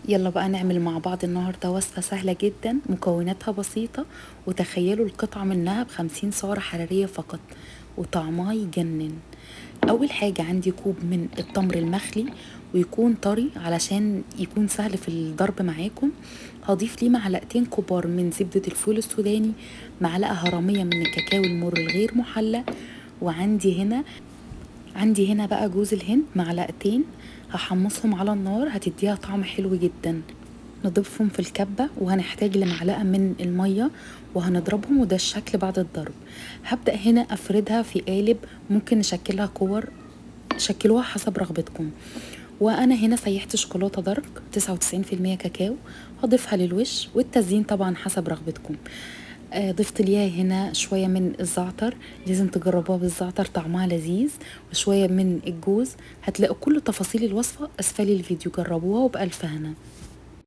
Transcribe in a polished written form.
يلا بقى نعمل مع بعض النهاردة وصفة سهلة جدا، مكوناتها بسيطة. وتخيلوا القطعة منها ب50 سعرة حرارية فقط، وطعمها يجنن. أول حاجة عندي كوب من التمر المخلي، ويكون طري علشان يكون سهل في الضرب معاكم. هضيف ليه معلقتين كبار من زبدة الفول السوداني، معلقة هرمية من الكاكاو المر الغير محلى. وعندي هنا بقى جوز الهند معلقتين، هحمصهم على النار، هتديها طعم حلو جدا. نضيفهم في الكبة، وهنحتاج لمعلقة من المية، وهنضربهم، وده الشكل بعد الضرب. هبدأ هنا أفردها في قالب، ممكن نشكلها كور، شكلوها حسب رغبتكم. وأنا هنا سيحت شوكولاتة دارك 99% كاكاو، هضيفها للوش، والتزيين طبعا حسب رغبتكم. ضفت ليها هنا شوية من الزعتر، لازم تجربوها بالزعتر طعمها لذيذ، وشوية من الجوز. هتلاقوا كل تفاصيل الوصفة أسفل الفيديو، جربوها وبألف هنا.